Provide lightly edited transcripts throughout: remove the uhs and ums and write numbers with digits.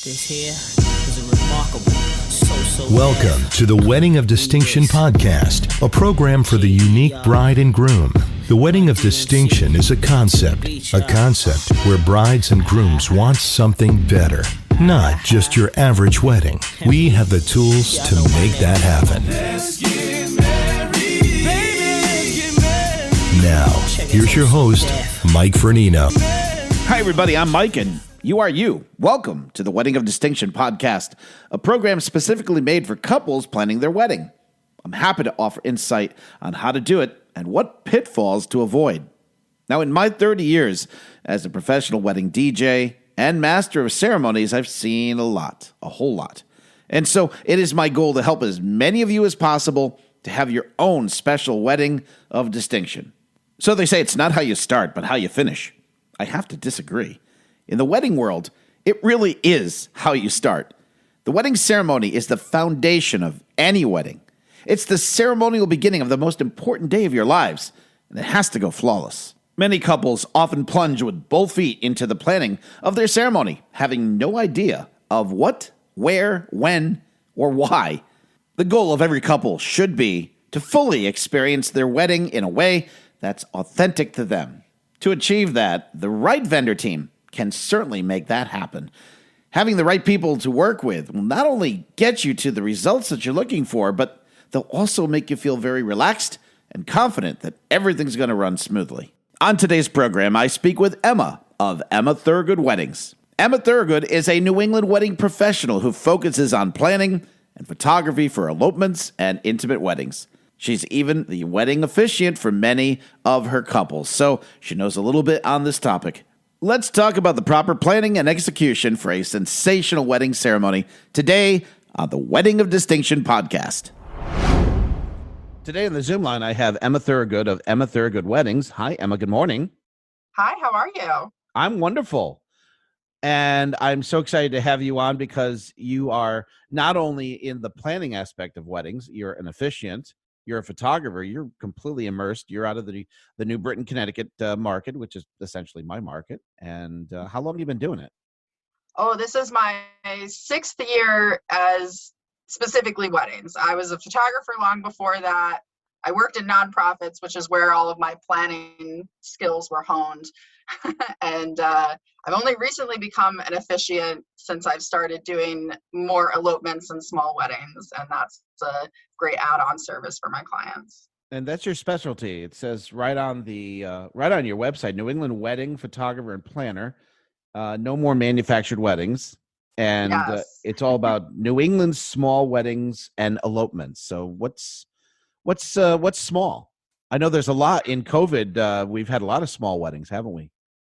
This here is a remarkable, Welcome to the Wedding of Distinction podcast, a program for the unique bride and groom. The Wedding of Distinction is a concept where brides and grooms want something better. Not just your average wedding. We have the tools to make that happen. Now, here's your host, Mike Fernino. Hi, everybody. I'm Mike, and you are you. Welcome to the Wedding of Distinction podcast, a program specifically made for couples planning their wedding. I'm happy to offer insight on how to do it and what pitfalls to avoid. Now, in my 30 years as a professional wedding DJ and master of ceremonies, I've seen a whole lot. And so it is my goal to help as many of you as possible to have your own special wedding of distinction. So they say it's not how you start, but how you finish. I have to disagree. In the wedding world, it really is how you start. The wedding ceremony is the foundation of any wedding. It's the ceremonial beginning of the most important day of your lives, and it has to go flawless. Many couples often plunge with both feet into the planning of their ceremony, having no idea of what, where, when, or why. The goal of every couple should be to fully experience their wedding in a way that's authentic to them. To achieve that, the right vendor team can certainly make that happen. Having the right people to work with will not only get you to the results that you're looking for, but they'll also make you feel very relaxed and confident that everything's going to run smoothly. On today's program, I speak with Emma of Emma Thurgood Weddings. Emma Thurgood is a New England wedding professional who focuses on planning and photography for elopements and intimate weddings. She's even the wedding officiant for many of her couples, so she knows a little bit on this topic. Let's talk about the proper planning and execution for a sensational wedding ceremony today on the Wedding of Distinction podcast. Today on the Zoom line, I have Emma Thurgood of Emma Thurgood Weddings. Hi, Emma. Good morning. Hi, how are you? I'm wonderful. And I'm so excited to have you on because you are not only in the planning aspect of weddings, you're an officiant, you're a photographer, you're completely immersed. You're out of the new Britain Connecticut market, which is essentially my market. And how long have you been doing it? Oh, this is my 6th year as specifically weddings. I was a photographer long before that. I worked in nonprofits, which is where all of my planning skills were honed. And I've only recently become an officiant since I've started doing more elopements and small weddings. And that's a great add-on service for my clients. And that's your specialty. It says right on right on your website, New England wedding photographer and planner. No more manufactured weddings. And Yes. It's all about New England small weddings and elopements. So what's small? I know there's a lot in COVID. We've had a lot of small weddings, haven't we?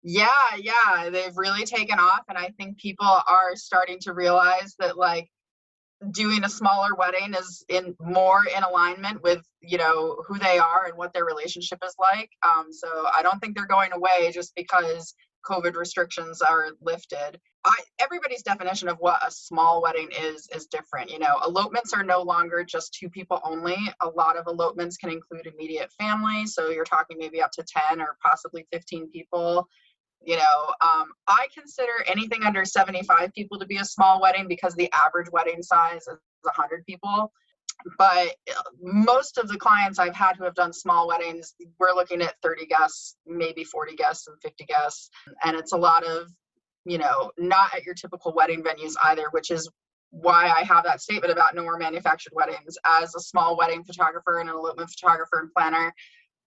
Yeah, they've really taken off. And I think people are starting to realize that doing a smaller wedding is more in alignment with, who they are and what their relationship is like. So I don't think they're going away just because COVID restrictions are lifted. Everybody's definition of what a small wedding is different. Elopements are no longer just 2 people only. A lot of elopements can include immediate family. So you're talking maybe up to 10 or possibly 15 people. I consider anything under 75 people to be a small wedding because the average wedding size is 100 people. But most of the clients I've had who have done small weddings, we're looking at 30 guests, maybe 40 guests and 50 guests. And it's a lot of, not at your typical wedding venues either, which is why I have that statement about no more manufactured weddings. As a small wedding photographer and an elopement photographer and planner,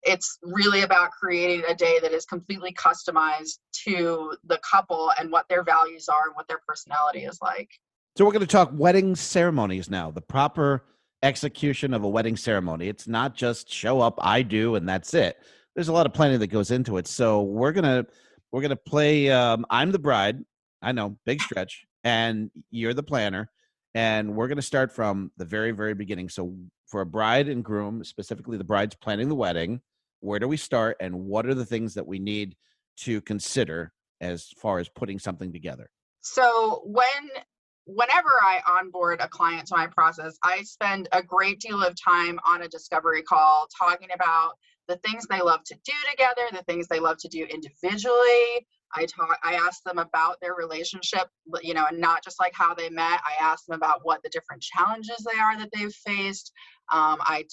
it's really about creating a day that is completely customized to the couple and what their values are and what their personality is like. So we're going to talk wedding ceremonies now, the proper execution of a wedding ceremony. It's not just show up, I do, and that's it. There's a lot of planning that goes into it. So we're gonna play. I'm the bride. I know, big stretch, and you're the planner. And we're gonna start from the very, very beginning. So for a bride and groom, specifically the bride's planning the wedding, where do we start, and what are the things that we need to consider as far as putting something together? So whenever I onboard a client to my process, I spend a great deal of time on a discovery call talking about the things they love to do together, the things they love to do individually, I asked them about their relationship, and not just like how they met. I asked them about what the different challenges they are that they've faced. I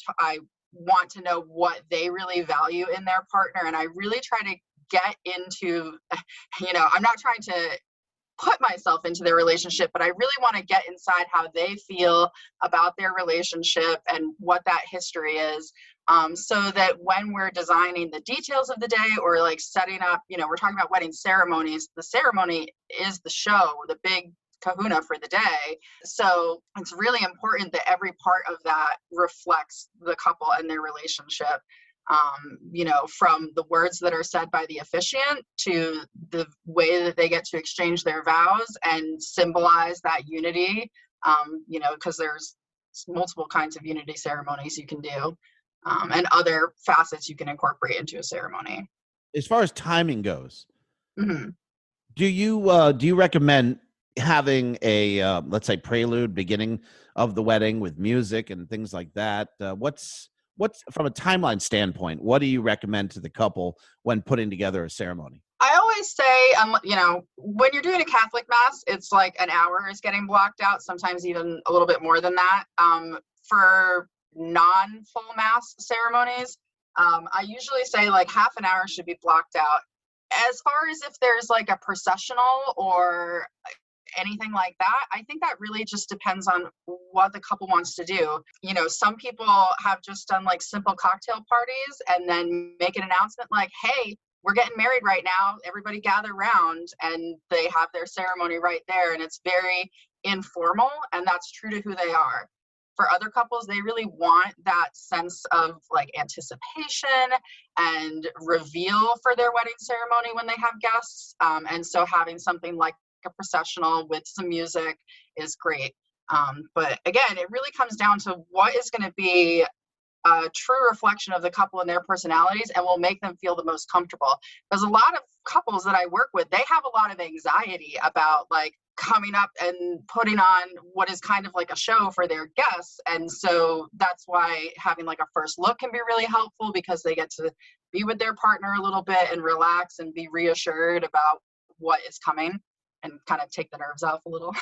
want to know what they really value in their partner. And I really try to get into, I'm not trying to put myself into their relationship, but I really want to get inside how they feel about their relationship and what that history is. So that when we're designing the details of the day or like setting up, we're talking about wedding ceremonies, the ceremony is the show, the big kahuna for the day. So it's really important that every part of that reflects the couple and their relationship. From the words that are said by the officiant to the way that they get to exchange their vows and symbolize that unity, because there's multiple kinds of unity ceremonies you can do, and other facets you can incorporate into a ceremony. As far as timing goes, mm-hmm. do you recommend having a let's say prelude beginning of the wedding with music and things like that? What's from a timeline standpoint, what do you recommend to the couple when putting together a ceremony? I always say, when you're doing a Catholic mass, it's like an hour is getting blocked out, sometimes even a little bit more than that. For non-full mass ceremonies, I usually say like half an hour should be blocked out. As far as if there's like a processional or anything like that, I think that really just depends on what the couple wants to do. Some people have just done like simple cocktail parties and then make an announcement like, hey, we're getting married right now, everybody gather round, and they have their ceremony right there, and it's very informal, and that's true to who they are. For other couples, they really want that sense of like anticipation and reveal for their wedding ceremony when they have guests, and so having something like a processional with some music is great. But again, it really comes down to what is going to be a true reflection of the couple and their personalities and will make them feel the most comfortable. Because a lot of couples that I work with, they have a lot of anxiety about like coming up and putting on what is kind of like a show for their guests. And so that's why having like a first look can be really helpful, because they get to be with their partner a little bit and relax and be reassured about what is coming and kind of take the nerves off a little.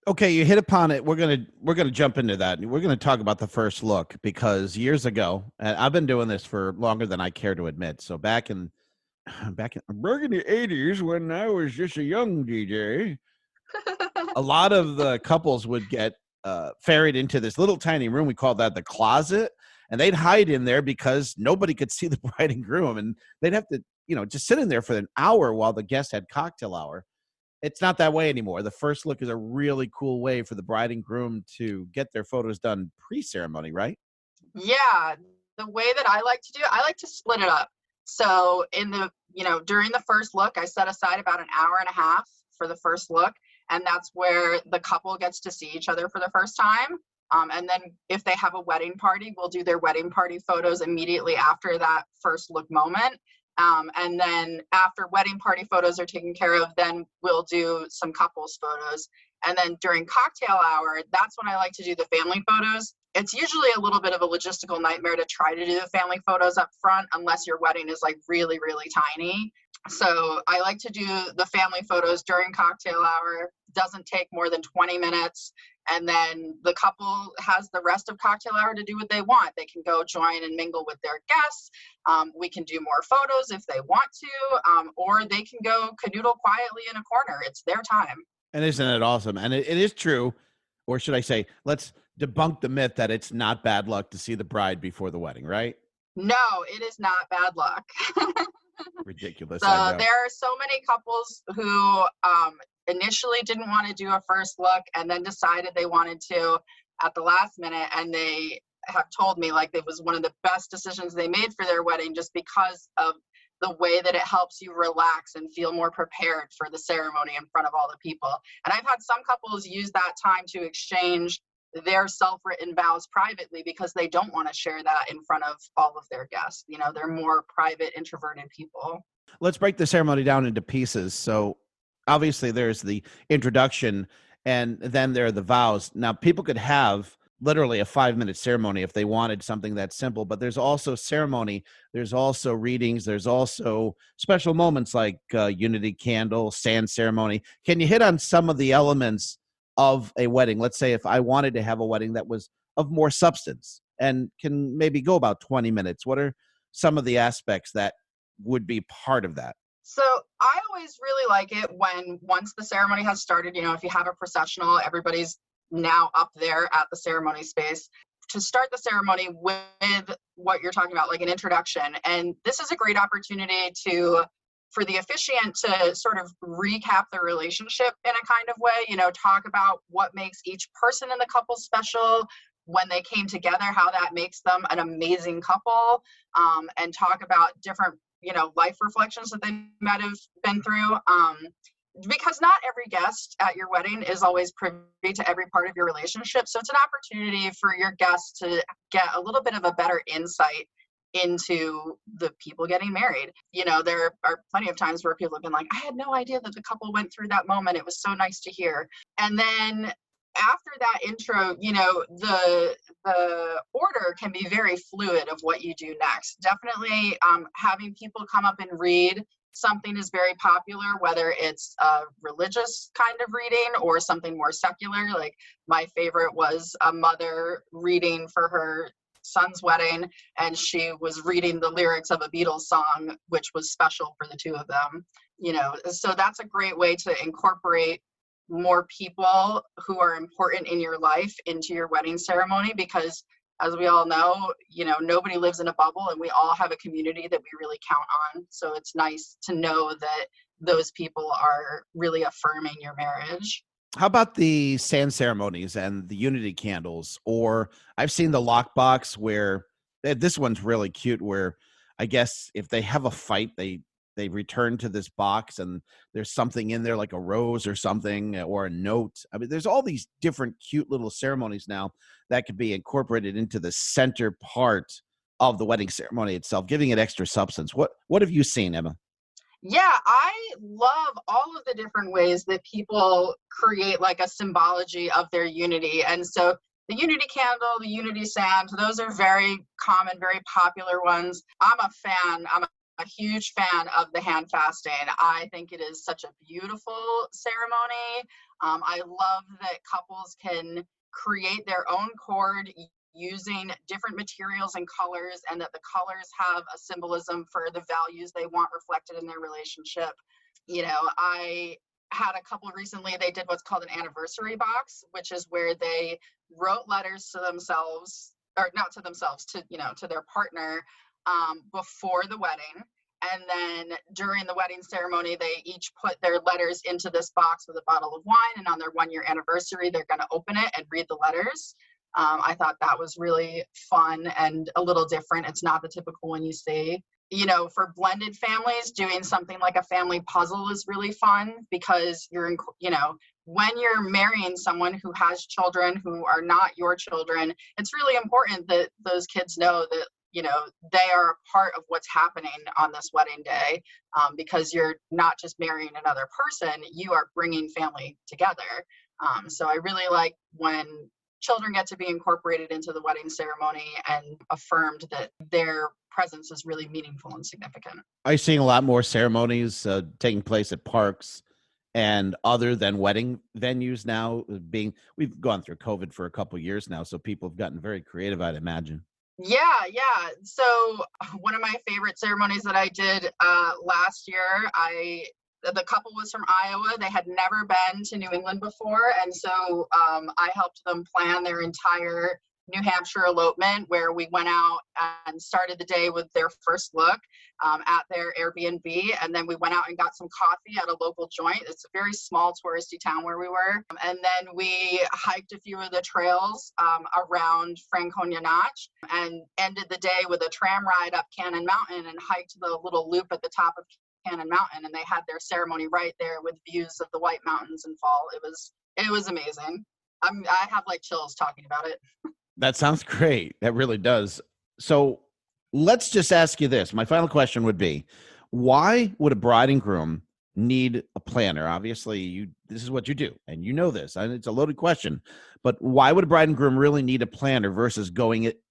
Okay, you hit upon it. We're gonna jump into that. We're gonna talk about the first look, because years ago, and I've been doing this for longer than I care to admit. So back in the 80s, when I was just a young DJ, a lot of the couples would get ferried into this little tiny room. We called that the closet, and they'd hide in there because nobody could see the bride and groom, and they'd have to, just sit in there for an hour while the guest had cocktail hour. It's not that way anymore. The first look is a really cool way for the bride and groom to get their photos done pre-ceremony, right? Yeah. The way that I like to do it, I like to split it up. So during the first look, I set aside about an hour and a half for the first look. And that's where the couple gets to see each other for the first time. And then if they have a wedding party, we'll do their wedding party photos immediately after that first look moment. And then after wedding party photos are taken care of, then we'll do some couples photos. And then during cocktail hour, that's when I like to do the family photos. It's usually a little bit of a logistical nightmare to try to do the family photos up front, unless your wedding is like really, really tiny. So I like to do the family photos during cocktail hour. Doesn't take more than 20 minutes. And then the couple has the rest of cocktail hour to do what they want. They can go join and mingle with their guests. We can do more photos if they want to, or they can go canoodle quietly in a corner. It's their time. And isn't it awesome? And it is true, or should I say, let's debunk the myth that it's not bad luck to see the bride before the wedding, right? No, it is not bad luck. Ridiculous. So there are so many couples who initially didn't want to do a first look and then decided they wanted to at the last minute, and they have told me like it was one of the best decisions they made for their wedding, just because of the way that it helps you relax and feel more prepared for the ceremony in front of all the people. And I've had some couples use that time to exchange their self-written vows privately, because they don't want to share that in front of all of their guests. They're more private, introverted people. Let's break the ceremony down into pieces. So obviously there's the introduction, and then there are the vows. Now, people could have literally a 5-minute ceremony if they wanted something that simple, but there's also ceremony, there's also readings, there's also special moments like unity candle, sand ceremony. Can you hit on some of the elements of a wedding? Let's say if I wanted to have a wedding that was of more substance and can maybe go about 20 minutes, what are some of the aspects that would be part of that? So I always really like it when once the ceremony has started, if you have a processional, everybody's now up there at the ceremony space to start the ceremony with what you're talking about, like an introduction. And this is a great opportunity for the officiant to sort of recap the relationship in a kind of way, talk about what makes each person in the couple special, when they came together, how that makes them an amazing couple, and talk about different life reflections that they might have been through. Because not every guest at your wedding is always privy to every part of your relationship. So it's an opportunity for your guests to get a little bit of a better insight into the people getting married. There are plenty of times where people have been like, I had no idea that the couple went through that moment. It was so nice to hear. And then after that intro, the order can be very fluid of what you do next. Definitely having people come up and read something is very popular, whether it's a religious kind of reading or something more secular. Like my favorite was a mother reading for her son's wedding, and she was reading the lyrics of a Beatles song, which was special for the two of them. So that's a great way to incorporate more people who are important in your life into your wedding ceremony, because as we all know, nobody lives in a bubble, and we all have a community that we really count on. So it's nice to know that those people are really affirming your marriage. How about the sand ceremonies and the unity candles? Or I've seen the lockbox where this one's really cute, where I guess if they have a fight, they return to this box and there's something in there like a rose or something, or a note. I mean, there's all these different cute little ceremonies now that could be incorporated into the center part of the wedding ceremony itself, giving it extra substance. What have you seen, Emma? Yeah, I love all of the different ways that people create like a symbology of their unity. And so the unity candle, the unity sand, those are very common, very popular ones. I'm a huge fan of the hand fasting. I think it is such a beautiful ceremony. I love that couples can create their own cord using different materials and colors, and that the colors have a symbolism for the values they want reflected in their relationship. I had a couple recently, they did what's called an anniversary box, which is where they wrote letters to themselves, or not to themselves, to their partner, before the wedding. And then during the wedding ceremony, they each put their letters into this box with a bottle of wine. And on their 1-year anniversary, they're going to open it and read the letters. I thought that was really fun and a little different. It's not the typical one you see. For blended families, doing something like a family puzzle is really fun, because when you're marrying someone who has children who are not your children, it's really important that those kids know that they are a part of what's happening on this wedding day, because you're not just marrying another person, you are bringing family together. So I really like when children get to be incorporated into the wedding ceremony and affirmed that their presence is really meaningful and significant. Are you seeing a lot more ceremonies taking place at parks and other than wedding venues now? We've gone through COVID for a couple of years now, so people have gotten very creative, I'd imagine. Yeah. So one of my favorite ceremonies that I did last year, the couple was from Iowa. They had never been to New England before. And so I helped them plan their entire New Hampshire elopement, where we went out and started the day with their first look at their Airbnb. And then we went out and got some coffee at a local joint. It's a very small touristy town where we were. And then we hiked a few of the trails around Franconia Notch, and ended the day with a tram ride up Cannon Mountain and hiked the little loop at the top of Cannon Mountain. And they had their ceremony right there with views of the White Mountains in fall. It was amazing. I have like chills talking about it. That sounds great. That really does. So let's just ask you this. My final question would be, why would a bride and groom need a planner? Obviously, this is what you do, and you know this, and it's a loaded question, but why would a bride and groom really need a planner versus going it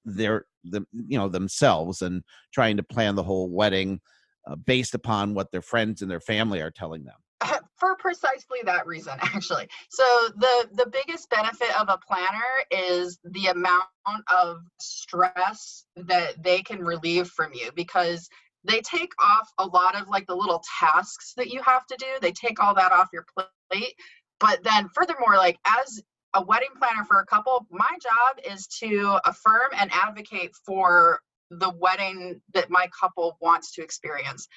themselves and trying to plan the whole wedding based upon what their friends and their family are telling them? For precisely that reason, actually. So the biggest benefit of a planner is the amount of stress that they can relieve from you, because they take off a lot of like the little tasks that you have to do. They take all that off your plate. But then furthermore, like as a wedding planner for a couple, my job is to affirm and advocate for the wedding that my couple wants to experience.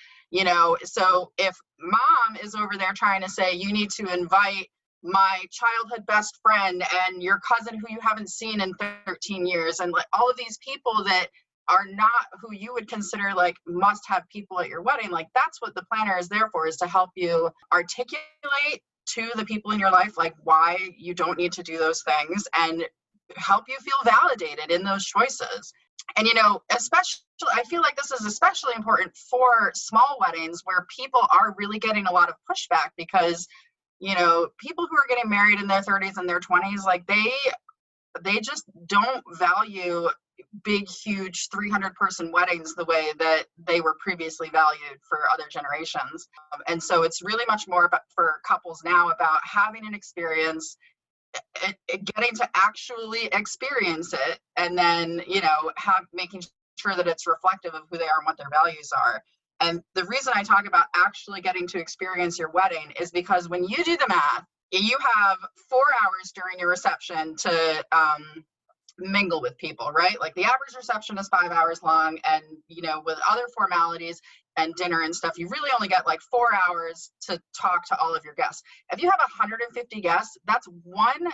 So if mom is over there trying to say, you need to invite my childhood best friend and your cousin who you haven't seen in 13 years, and like all of these people that are not who you would consider like must have people at your wedding, like that's what the planner is there for, is to help you articulate to the people in your life like why you don't need to do those things and help you feel validated in those choices. And especially I feel like this is especially important for small weddings where people are really getting a lot of pushback, because people who are getting married in their 30s and their 20s, like they just don't value big, huge 300-person weddings the way that they were previously valued for other generations. And so it's really much more about, for couples now, about having an experience, getting to actually experience it, and then, making sure that it's reflective of who they are and what their values are. And the reason I talk about actually getting to experience your wedding is because when you do the math, you have 4 hours during your reception to mingle with people, right? Like the average reception is 5 hours long, and with other formalities and dinner and stuff, you really only get like 4 hours to talk to all of your guests. If you have 150 guests, that's 1.5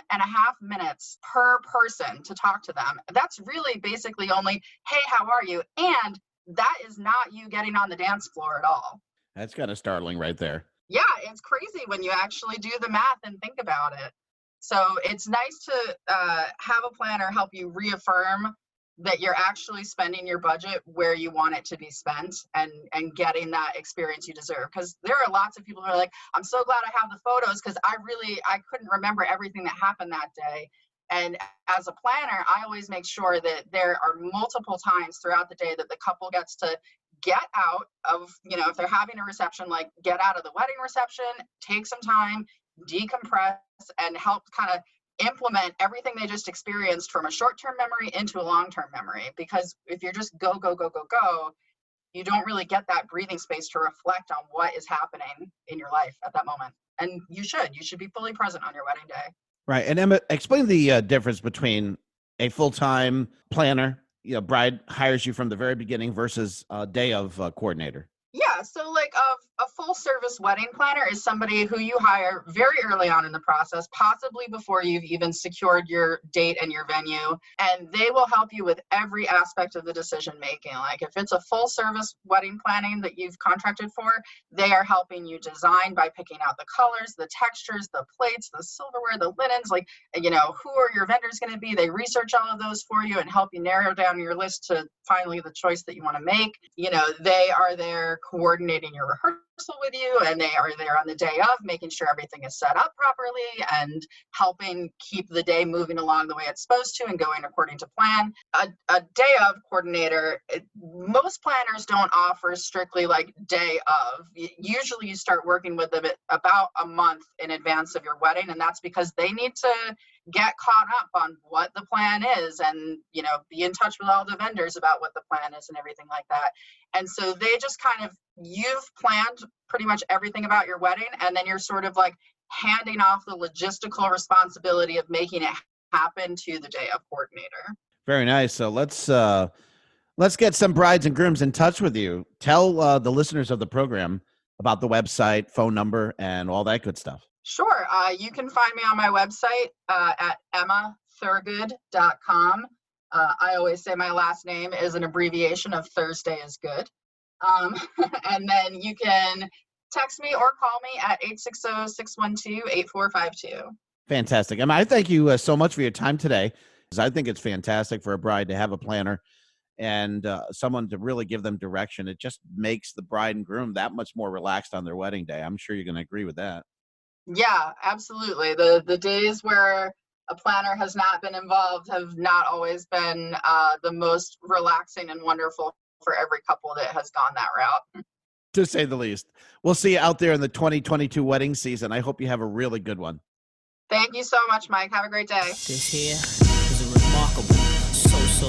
minutes per person to talk to them. That's really basically only, hey, how are you? And that is not you getting on the dance floor at all. That's kind of startling right there. Yeah, it's crazy when you actually do the math and think about it. So it's nice to have a planner help you reaffirm that you're actually spending your budget where you want it to be spent, and getting that experience you deserve. Because there are lots of people who are like, I'm so glad I have the photos because I couldn't remember everything that happened that day. And as a planner, I always make sure that there are multiple times throughout the day that the couple gets to get out of, if they're having a reception, like get out of the wedding reception, take some time, decompress, and help kind of implement everything they just experienced from a short-term memory into a long-term memory. Because if you're just go, you don't really get that breathing space to reflect on what is happening in your life at that moment. And you should be fully present on your wedding day. Right. And Emma, explain the difference between a full-time planner, bride hires you from the very beginning, versus a day of coordinator. Yeah, so like a full service wedding planner is somebody who you hire very early on in the process, possibly before you've even secured your date and your venue, and they will help you with every aspect of the decision making. Like if it's a full service wedding planning that you've contracted for, they are helping you design by picking out the colors, the textures, the plates, the silverware, the linens, like, who are your vendors going to be? They research all of those for you and help you narrow down your list to finally the choice that you want to make. They are there coordinating your rehearsal with you, and they are there on the day of making sure everything is set up properly and helping keep the day moving along the way it's supposed to and going according to plan. A day of coordinator, most planners don't offer strictly like day of. Usually you start working with them about a month in advance of your wedding, and that's because they need to get caught up on what the plan is and, be in touch with all the vendors about what the plan is and everything like that. And so they just you've planned pretty much everything about your wedding, and then you're sort of like handing off the logistical responsibility of making it happen to the day of coordinator. Very nice. So let's get some brides and grooms in touch with you. Tell the listeners of the program about the website, phone number, and all that good stuff. Sure. You can find me on my website at emmathurgood.com. I always say my last name is an abbreviation of Thursday is good. And then you can text me or call me at 860-612-8452. Fantastic. Emma, I thank you so much for your time today. I think it's fantastic for a bride to have a planner and someone to really give them direction. It just makes the bride and groom that much more relaxed on their wedding day. I'm sure you're going to agree with that. Yeah, absolutely. The days where a planner has not been involved have not always been the most relaxing and wonderful for every couple that has gone that route. To say the least. We'll see you out there in the 2022 wedding season. I hope you have a really good one. Thank you so much, Mike. Have a great day. This here is a remarkable,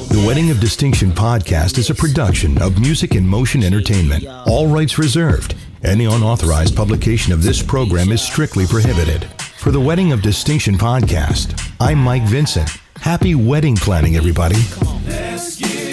The Wedding of Distinction podcast is a production of Music in Motion Entertainment. All rights reserved. Any unauthorized publication of this program is strictly prohibited. For the Wedding of Distinction podcast, I'm Mike Vincent. Happy wedding planning, everybody. Let's get